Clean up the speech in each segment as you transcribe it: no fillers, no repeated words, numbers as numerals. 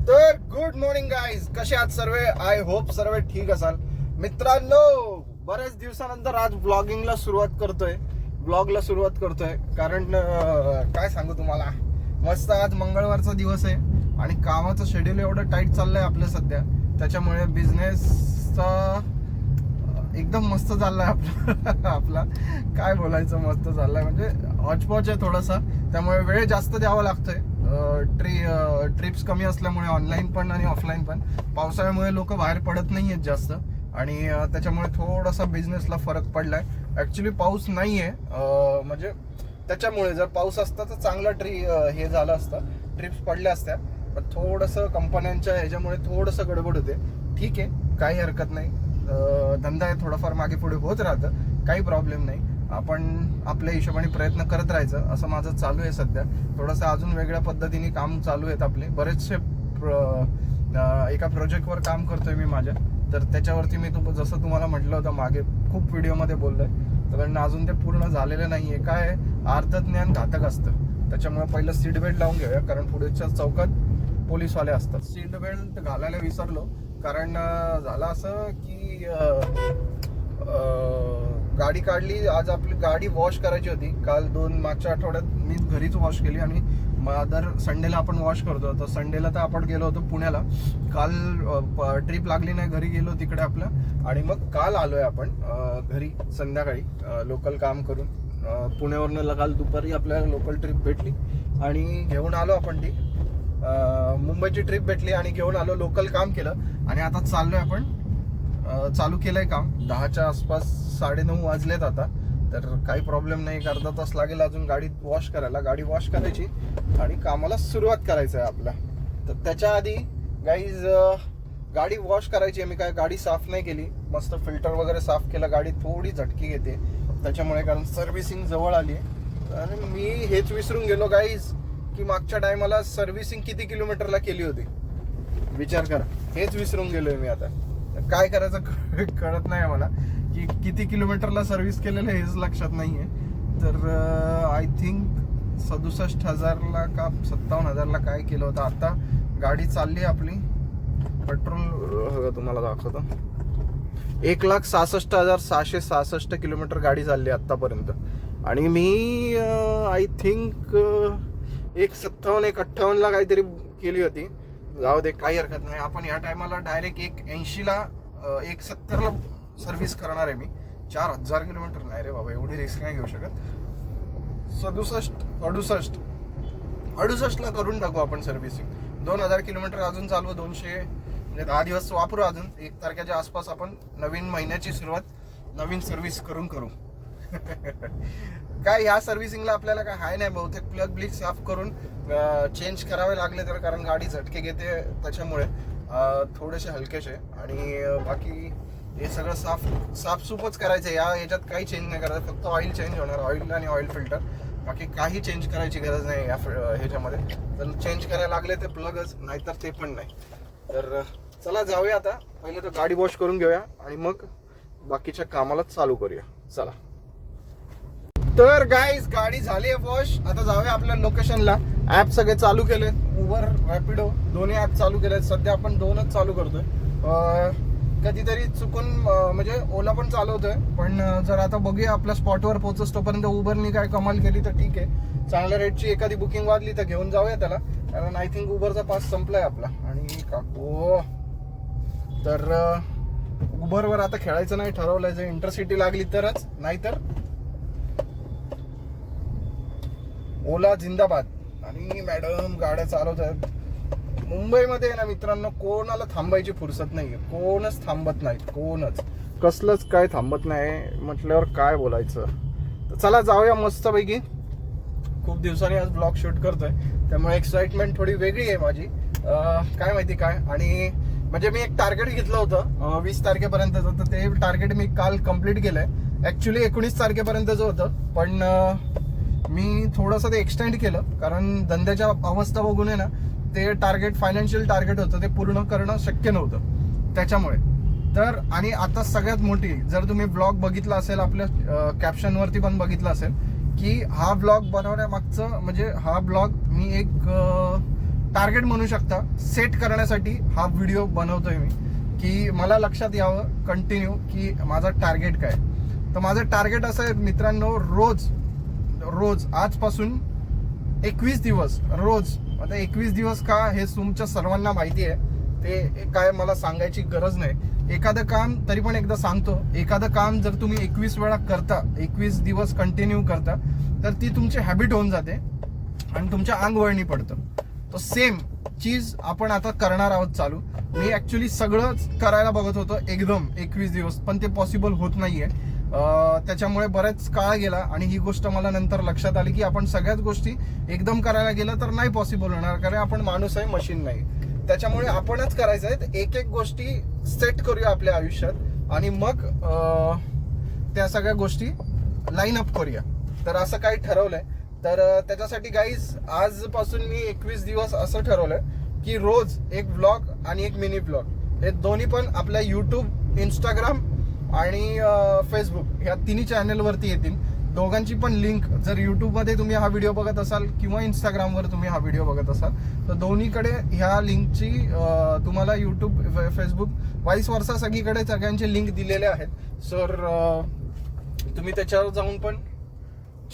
तर good morning guys, कसे आहात सर्व? आय होप सर्व ठीक असाल. मित्रांनो, बऱ्याच दिवसानंतर आज ब्लॉगला सुरुवात करतोय. कारण काय सांगू तुम्हाला, मस्त आज मंगळवारचा दिवस आहे आणि कामाचं शेड्यूल एवढं टाईट चाललंय आपलं सध्या. त्याच्यामुळे बिझनेसचा एकदम मस्त चाललाय आपला काय बोलायचं, मस्त चाललाय म्हणजे हॉचपॉच आहे थोडासा. त्यामुळे वेळ जास्त द्यावा लागतोय. ट्रिप्स कमी असल्यामुळे ऑनलाईन पण आणि ऑफलाईन पण. पावसाळ्यामुळे लोक बाहेर पडत नाही आहेत जास्त आणि त्याच्यामुळे थोडासा बिझनेसला फरक पडलाय. ॲक्च्युली पाऊस नाही आहे, म्हणजे त्याच्यामुळे जर पाऊस असता तर चांगला हे झालं असतं, ट्रिप्स पडल्या असत्या. पण थोडंसं कंपन्यांच्या ह्याच्यामुळे थोडंसं गडबड होते. ठीक आहे, काही हरकत नाही. धंदा आहे, थोडंफार मागे पुढे होत राहतं, काही प्रॉब्लेम नाही. आपण आपल्या हिशोबाने प्रयत्न करत राहायचं, असं माझं चालू आहे सध्या. थोडंसं अजून वेगळ्या पद्धतीने काम चालू आहेत आपले. बरेचसे एका प्रोजेक्टवर काम करतोय मी माझ्या. तर त्याच्यावरती मी जसं तुम्हाला म्हटलं होतं मागे, खूप व्हिडिओमध्ये बोललोय. तर अजून ते पूर्ण झालेलं नाही आहे. काय अर्ध ज्ञान घातक असतं, त्याच्यामुळे पहिलं सीट बेल्ट लावून घेऊया, कारण पुढेच्या चौकात पोलीसवाले असतात. सीट बेल्ट घालायला विसरलो, कारण झालं असं की गाडी काढली. आज आपली गाडी वॉश करायची होती. काल मागच्या आठवड्यात मी घरीच वॉश केली आणि दर संडेला आपण वॉश करतो. तर संडेला तर आपण गेलो होतो पुण्याला. काल ट्रिप लागली नाही, घरी गेलो तिकडे आपलं. आणि मग काल आलोय आपण घरी संध्याकाळी लोकल काम करून. पुण्यावरनं काल दुपारी आपल्याला लोकल ट्रिप भेटली आणि घेऊन आलो आपण ती. मुंबईची ट्रिप भेटली आणि घेऊन आलो, लोकल काम केलं आणि आता चाललोय आपण. चालू केलंय काम 10च्या आसपास, 9:30 वाजलेत आता. तर काही प्रॉब्लेम नाही, अर्धा तास लागेल अजून गाडी वॉश करायला. गाडी वॉश करायची आणि कामाला सुरुवात करायचं आहे आपल्या. तर त्याच्या आधी गाईज गाडी वॉश करायची आहे. मी काय गाडी साफ नाही केली, मस्त फिल्टर वगैरे साफ केलं. गाडी थोडी झटकी घेते त्याच्यामुळे, कारण सर्व्हिसिंग जवळ आली आहे. आणि मी हेच विसरून गेलो गाईज की मागच्या टायमाला सर्व्हिसिंग किती किलोमीटरला केली होती, विचार करा. हेच विसरून गेलोय मी. आता काय करायचं कळत नाही मला की किती किलोमीटरला सर्व्हिस केलेलं हेच लक्षात नाहीये. तर आय थिंक 67,000ला का 57,000ला काय केलं होतं. आता गाडी चालली आपली, पेट्रोल तुम्हाला दाखवतो, 1,66,666 किलोमीटर गाडी चालली आतापर्यंत. आणि मी आय थिंक 1,57-1,58ला काहीतरी केली होती. जाऊ दे, काही हरकत नाही. आपण या टायमाला डायरेक्ट 1,80ला 1,70ला सर्व्हिस करणार आहे मी. 4,000 किलोमीटर नाही रे बाबा, एवढी रिस्क नाही घेऊ शकत. 67-68ला करून टाकू आपण सर्व्हिसिंग. 2,000 किलोमीटर अजून चालू, 200 म्हणजे 10 दिवस वापरू. अजून 1 तारखेच्या आसपास आपण नवीन महिन्याची सुरुवात नवीन सर्व्हिस करू. काय ह्या सर्व्हिसिंगला आपल्याला काय हाय नाही, बहुतेक प्लग ब्लिक साफ करून चेंज करावे लागले तर, कारण गाडी झटके घेते त्याच्यामुळे थोडेसे हलकेसे. आणि बाकी हे सगळं साफसूपच करायचं आहे. याच्यात काही चेंज नाही करायचं, फक्त ऑइल चेंज होणार, ऑइल आणि ऑइल फिल्टर. बाकी काही चेंज करायची गरज नाही या ह्याच्यामध्ये. तर चेंज करायला लागले ते प्लगच, नाहीतर ते पण नाही. तर चला जाऊया आता. पहिले तर गाडी वॉश करून घेऊया आणि मग बाकीच्या कामाला चालू करूया. चला. तर गाईज गाडी झाली आहे वॉश. आता जाऊया आपल्या लोकेशनला. ॲप सगळे चालू केले, उबर, रॅपिडो दोन्ही ॲप चालू केले. सध्या आपण 2च चालू करतोय. कधीतरी चुकून म्हणजे ओला पण चालवतोय, पण जर आता बघूया आपल्या स्पॉटवर पोहोचस तोपर्यंत उबरनी काय कमाल केली तर ठीक आहे. चांगल्या रेटची एखादी बुकिंग वाजली तर घेऊन जाऊया त्याला, कारण आय थिंक उबरचा पास संपलाय आपला. आणि काकू तर उबरवर आता खेळायचं नाही ठरवलंय. जर इंटरसिटी लागली तरच, नाहीतर ओला जिंदाबाद. आणि मॅडम गाड्या चालवत आहेत. मुंबईमध्ये ना मित्रांनो, कोणाला थांबायची फुरसत नाहीये. कोणच थांबत नाहीत, कोणच कसलंच काय थांबत नाही म्हटल्यावर काय बोलायचं. तर चला जाऊया मस्तपैकी. खूप दिवसांनी आज ब्लॉग शूट करतोय, त्यामुळे एक्साइटमेंट थोडी वेगळी आहे माझी. काय माहिती काय. आणि म्हणजे मी एक टार्गेट घेतलं होतं 20 तारखेपर्यंतचं, तर ते टार्गेट मी काल कम्प्लीट केलंय. ऍक्च्युली 19 तारखेपर्यंतचं होतं, पण मी थोडंसं ते एक्सटेंड केलं, कारण धंद्याच्या अवस्था बघून आहे ना, ते टार्गेट फायनान्शियल टार्गेट होतं, ते पूर्ण करणं शक्य नव्हतं त्याच्यामुळे. तर आणि आता सगळ्यात मोठी, जर तुम्ही ब्लॉग बघितला असेल, आपल्या कॅप्शनवरती पण बघितलं असेल की हा ब्लॉग बनवण्यामागचं म्हणजे हा ब्लॉग मी एक टार्गेट म्हणू शकता सेट करण्यासाठी हा व्हिडिओ बनवतोय मी, की मला लक्षात यावं कंटिन्यू की माझं टार्गेट काय. तर माझं टार्गेट असं आहे मित्रांनो, रोज आजपासून 21 दिवस रोज. आता 21 दिवस का हे तुमच्या सर्वांना माहिती आहे, ते काय मला सांगायची गरज नाही. एखादं काम तरी पण एकदा सांगतो, एखादं काम जर तुम्ही 21 वेळा करता, 21 दिवस कंटिन्यू करता, तर ती तुमची हॅबिट होऊन जाते आणि तुमच्या अंगवळणी पडतं. तर सेम चीज आपण आता करणार आहोत चालू. मी ऍक्च्युली सगळंच करायला बघत होतो एकदम 21 दिवस, पण ते पॉसिबल होत नाहीये. त्याच्यामुळे बरेच काळ गेला आणि ही गोष्ट मला नंतर लक्षात आली की आपण सगळ्याच गोष्टी एकदम करायला गेलं तर नाही पॉसिबल होणार, कारण आपण माणूस आहे, मशीन नाही. त्याच्यामुळे आपणच करायचं आहे, एक गोष्टी सेट करूया आपल्या आयुष्यात आणि मग त्या सगळ्या गोष्टी लाईन अप करूया. तर असं काही ठरवलंय. तर त्याच्यासाठी गाईज आजपासून मी 21 दिवस असं ठरवलंय की रोज एक व्लॉग आणि एक मिनी व्लॉग हे दोन्ही पण आपल्या यूट्यूब, इंस्टाग्राम आणि फेसबुक ह्या तिन्ही चॅनलवरती येतील. दोघांची पण लिंक, जर यूट्यूबमध्ये तुम्ही हा व्हिडिओ बघत असाल किंवा इंस्टाग्रामवर तुम्ही हा व्हिडिओ बघत असाल, तर दोन्हीकडे ह्या लिंकची तुम्हाला यूट्यूब, फेसबुक वाईस वर्सा सगळीकडे सगळ्यांचे लिंक दिलेले आहेत. सर तुम्ही त्याच्यावर जाऊन पण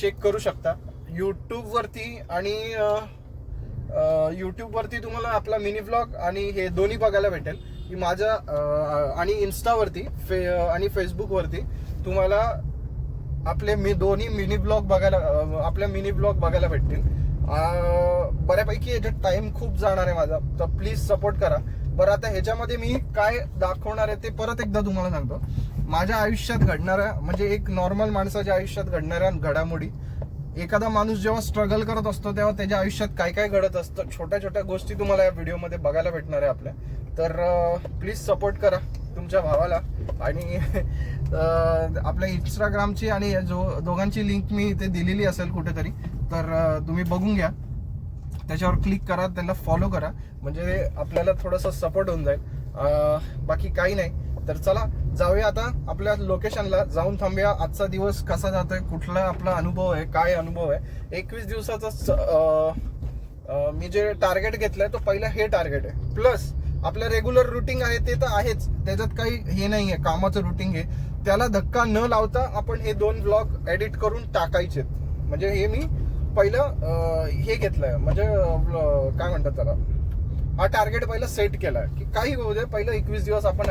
चेक करू शकता. यूट्यूबवरती आणि यूट्यूबवरती तुम्हाला आपला मिनी व्लॉग आणि हे दोन्ही बघायला भेटेल की माझ्या आणि इन्स्टावरती आणि फेसबुकवरती तुम्हाला आपले दोन्ही मिनी ब्लॉग बघायला, आपल्या मिनी ब्लॉग बघायला भेटतील. बऱ्यापैकी याच्यात टाइम खूप जाणार आहे माझा, तर प्लीज सपोर्ट करा. बरं, आता ह्याच्यामध्ये मी काय दाखवणार आहे ते परत एकदा तुम्हाला सांगतो. माझ्या आयुष्यात घडणाऱ्या, म्हणजे एक नॉर्मल माणसाच्या आयुष्यात घडणाऱ्या घडामोडी. एखादा माणूस जेव्हा स्ट्रगल करत असतो तेव्हा त्याच्या आयुष्यात काय काय घडत असतं, छोट्या छोट्या गोष्टी तुम्हाला या व्हिडिओमध्ये बघायला भेटणार आहे आपल्या. तर प्लीज सपोर्ट करा तुमच्या भावाला. आणि आपल्या इंस्टाग्रामची आणि दोघांची लिंक मी इथे दिलेली असेल कुठेतरी, तर तुम्ही बघून घ्या, त्याच्यावर क्लिक करा, त्यांना फॉलो करा, म्हणजे आपल्याला थोडंसं सपोर्ट होऊन जाईल. बाकी काही नाही. तर चला जाऊया आता आपल्या लोकेशनला, जाऊन थांबूया. आजचा दिवस कसा जातोय, कुठला आपला अनुभव आहे, काय अनुभव आहे. 21 दिवसाचा मी जे टार्गेट घेतलंय तो पहिला हे टार्गेट आहे, प्लस आपलं रेग्युलर रुटीन आहे ते तर आहेच, त्याच्यात काही हे नाही आहे, कामाचं रुटीन आहे, त्याला धक्का न लावता आपण हे 2 व्लॉग एडिट करून टाकायचे. म्हणजे हे मी पहिलं हे घेतलंय, म्हणजे काय म्हणतात त्याला, हा टार्गेट पहिला सेट केलाय की काही होऊ दे, पहिलं 21 दिवस आपण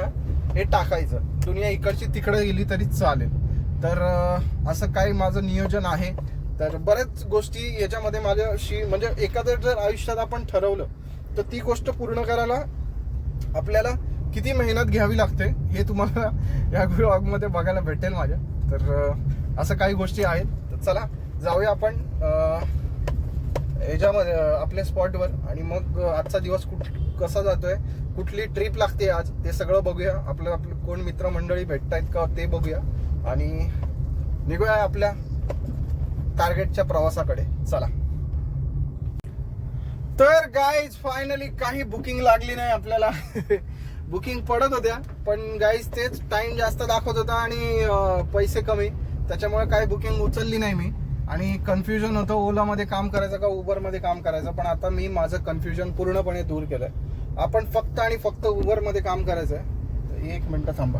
हे टाकायचं. दुनिया इकडची तिकडे गेली तरी चालेल. तर असं काही माझं नियोजन आहे. तर बऱ्याच गोष्टी याच्यामध्ये माझ्याशी, म्हणजे एखादं जर आयुष्यात आपण ठरवलं तर ती गोष्ट पूर्ण करायला आपल्याला किती मेहनत घ्यावी लागते हे तुम्हाला या व्लॉगमध्ये बघायला भेटेल माझ्या. तर असं काही गोष्टी आहेत. तर चला जाऊया आपण याच्यामध्ये आपल्या स्पॉटवर, आणि मग आजचा दिवस कसा जातोय, कुठली ट्रिप लागते आज, ते सगळं बघूया. आपलं कोण मित्रमंडळी भेटतायत का ते बघूया आणि निघूया आपल्या टार्गेटच्या प्रवासाकडे. चला. तर गाईज फायनली काही बुकिंग लागली नाही आपल्याला. बुकिंग पडत होत्या पण गाईज तेच टाइम जास्त दाखवत होता आणि पैसे कमी, त्याच्यामुळे काही बुकिंग उचलली नाही मी. आणि कन्फ्युजन होतं ओलामध्ये काम करायचं का उबरमध्ये काम करायचं. पण आता मी माझं कन्फ्युजन पूर्णपणे दूर केलंय. आपण फक्त आणि फक्त उबरमध्ये काम करायचं आहे. 1 मिनिट थांबा.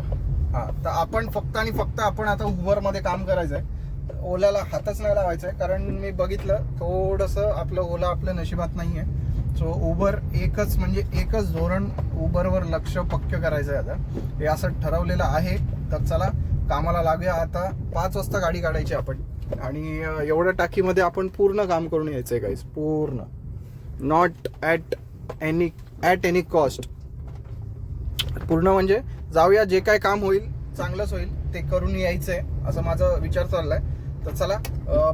तर आपण फक्त आणि फक्त आपण आता उबरमध्ये काम करायचं आहे. ओलाला हातच नाही लावायचं आहे, कारण मी बघितलं थोडंसं आपलं ओला आपल्या नशिबात नाही आहे. सो उबर एकच, म्हणजे एकच धोरण, उबरवर लक्ष पक्क करायचं आहे आता, हे असं ठरवलेलं आहे. तर चला कामाला लागूया. आता 5 वाजता गाडी काढायची आपण, आणि एवढ्या टाकीमध्ये आपण पूर्ण काम करून यायचं आहे गाईज, पूर्ण, नॉट ॲट एनी कॉस्ट. पूर्ण म्हणजे जाऊया, जे काय काम होईल चांगलंच होईल ते करून यायचं आहे, असं माझा विचार चाललाय. तर चला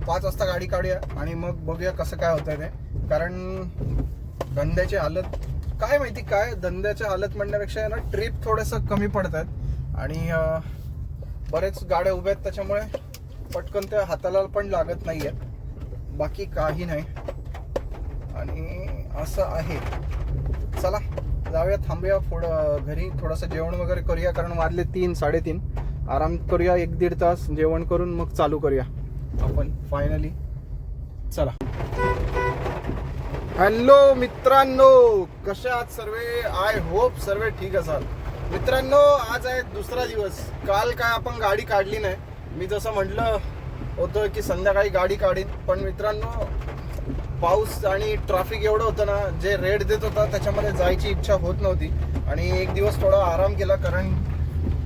5 वाजता गाडी काढूया आणि मग बघूया कसं काय होतंय ते. कारण धंद्याची हालत काय माहिती, काय धंद्याच्या हालत म्हणण्यापेक्षा ना ट्रिप थोडंसं कमी पडत आहेत आणि बरेच गाड्या उभ्या आहेत, त्याच्यामुळे पटकन त्या हाताला पण लागत नाही आहेत. बाकी काही नाही आणि असं आहे. चला जाऊया, थांबूया थोडं घरी, थोडंसं जेवण वगैरे करूया, कारण वाजले 3, 3:30. आराम करूया 1-1.5 तास, जेवण करून मग चालू करूया. आपण फायनली. चला. हॅलो मित्रांनो, कसे आहात सर्वे? आय होप सर्व ठीक असाल. मित्रांनो, आज आहे दुसरा दिवस. काल काय आपण गाडी काढली नाही. मी जसं म्हटलं होतं की संध्याकाळी गाडी काढीन, पण मित्रांनो पाऊस आणि ट्रॅफिक एवढं होतं ना, जे रेड देत होता त्याच्यामध्ये जायची इच्छा होत नव्हती. आणि एक दिवस थोडा आराम केला, कारण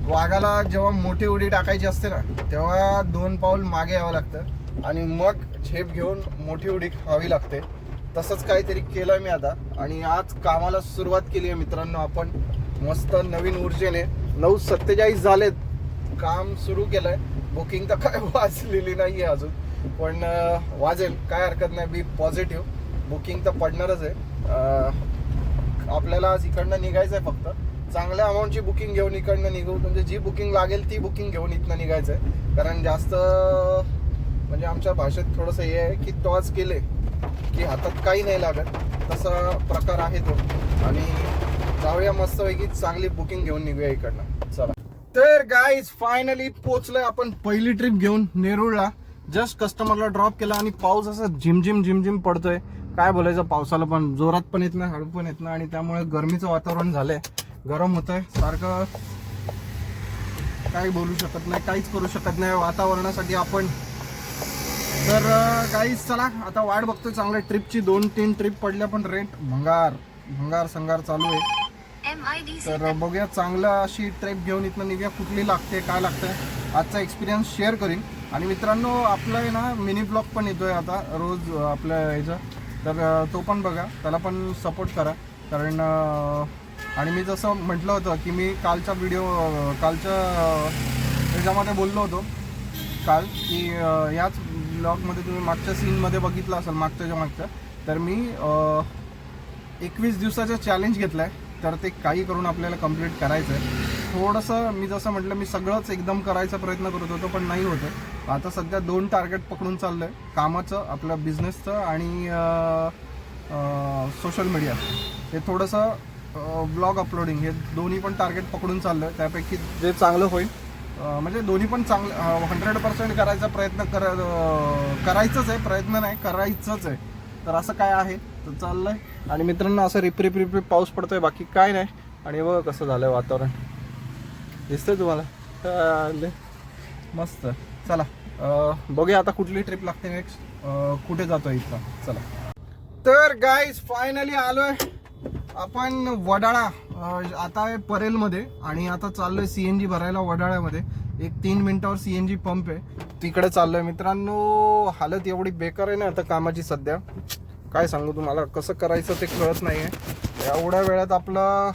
वाघाला जेव्हा मोठी उडी टाकायची असते ना, तेव्हा 2 पाऊल मागे यावं लागतं आणि मग झेप घेऊन मोठी उडी खावी लागते. तसंच काहीतरी केलं मी आता आणि आज कामाला सुरुवात केली आहे मित्रांनो. आपण मस्त नवीन ऊर्जेने 9:47 झालेत, काम सुरू केलंय. बुकिंग तर काय वाजलेली नाही आहे अजून, पण वाजेल, काय हरकत नाही. बी पॉझिटिव्ह, बुकिंग तर पडणारच आहे. आपल्याला आज इकडनं निघायचं आहे. फक्त चांगल्या अमाऊंटची बुकिंग घेऊन इकडनं निघू, म्हणजे जी बुकिंग लागेल ती बुकिंग घेऊन इथनं निघायचं आहे. कारण जास्त म्हणजे आमच्या भाषेत थोडंसं हे आहे की टॉस केले की हातात काही नाही लागत, तसा प्रकार आहे तो. आणि जाऊया मस्तपैकी चांगली बुकिंग घेऊन निघूया इकडनं. चला. तर गाईज फायनली पोचलोय आपण पहिली ट्रिप घेऊन नेरूळला. जस्ट कस्टमरला ड्रॉप केला आणि पाऊस असा झिमझिम पडतोय. काय बोलायचं, पावसाला पण जोरात पण येत नाही, हळू पण येत नाही, आणि त्यामुळे गरमीचं वातावरण झालंय. गरम होत आहे सारखं, काही बोलू शकत नाही, काहीच करू शकत नाही वातावरणासाठी आपण. तर गाईज चला, आता वाट बघतोय चांगल्या ट्रिपची. 2-3 ट्रिप पडल्या, पण रेट भंगार संगार चालू आहे. तर बघूया, चांगलं अशी ट्रिप घेऊन इथनं निघूया. कुठली लागते, काय लागतंय, आजचा एक्सपिरियन्स शेअर करीन. आणि मित्रांनो, आपलं आहे ना मिनी ब्लॉग पण येतोय आता रोज आपल्या ह्याचं, तर तो पण बघा, त्याला पण सपोर्ट करा. कारण आणि मी जसं म्हटलं होतं की मी कालच्या ह्याच्यामध्ये बोललो होतो काल की याच ब्लॉगमध्ये तुम्ही मागच्या सीनमध्ये बघितलं असेल, मागच्या. तर मी 21 दिवसाचा चॅलेंज घेतला आहे. तर ते काही करून आपल्याला कंप्लीट करायचं आहे. थोडंसं मी जसं म्हटलं, मी सगळंच एकदम करायचा प्रयत्न करत होतो, पण नाही होतं. आता सध्या 2 टार्गेट पकडून चाललं आहे, कामाचं, आपलं बिझनेसचं आणि सोशल मीडिया. हे थोडंसं ब्लॉग अपलोडिंग, हे दोन्ही पण टार्गेट पकडून चाललं आहे. त्यापैकी जे चांगलं होईल, म्हणजे दोन्ही पण चांगलं 100% करायचा प्रयत्न करायचंच आहे. प्रयत्न नाही, करायचंच आहे. तर असं काय आहे तर चाललंय. आणि मित्रांनो, असं रिप पाऊस पडतोय, बाकी काय नाही. आणि बघा कसं झालंय वातावरण, दिसतंय तुम्हाला, मस्त. चला बघूया आता कुठली ट्रिप लागते नेक्स्ट, कुठे जातोय इथं. चला. तर गाईज फायनली आलोय आपण वडाळा, आता आहे परेलमध्ये, आणि आता चाललोय CNG भरायला वडाळ्यामध्ये. एक 3 मिनिटावर CNG पंप आहे, तिकडे चाललोय. मित्रांनो, हालत एवढी बेकार आहे ना आता कामाची सध्या, काय सांगू तुम्हाला. कसं करायचं ते कळत नाही आहे. एवढ्या वेळात आपला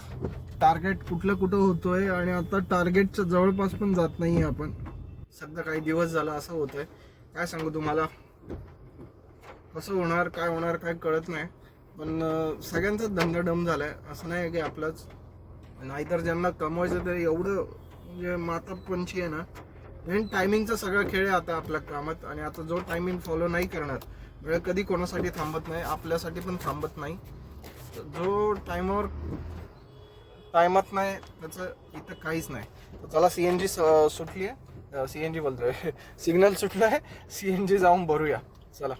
टार्गेट कुठं होतोय, आणि आता टार्गेटच्या जवळपास पण जात नाही आपण. सध्या काही दिवस झाला असं होतंय, काय सांगू तुम्हाला. कसं होणार, काय कळत नाही. पण सगळ्यांचाच धंदा डम झालाय, असं नाही की आपलाच. नाहीतर ज्यांना कमवायचं ते एवढं म्हणजे मातापंची आहे ना. मेन टायमिंगचा सगळा खेळ आहे आता आपल्या कामात. आणि आता जो टायमिंग फॉलो नाही करणार, वेळ कधी कोणासाठी थांबत नाही, आपल्यासाठी पण थांबत नाही. जो टायमात नाही त्याचं इथं काहीच नाही. तर चला, CNG सुटली आहे, CNG बोलतोय, सिग्नल सुटलं आहे, CNG जाऊन भरूया. चला.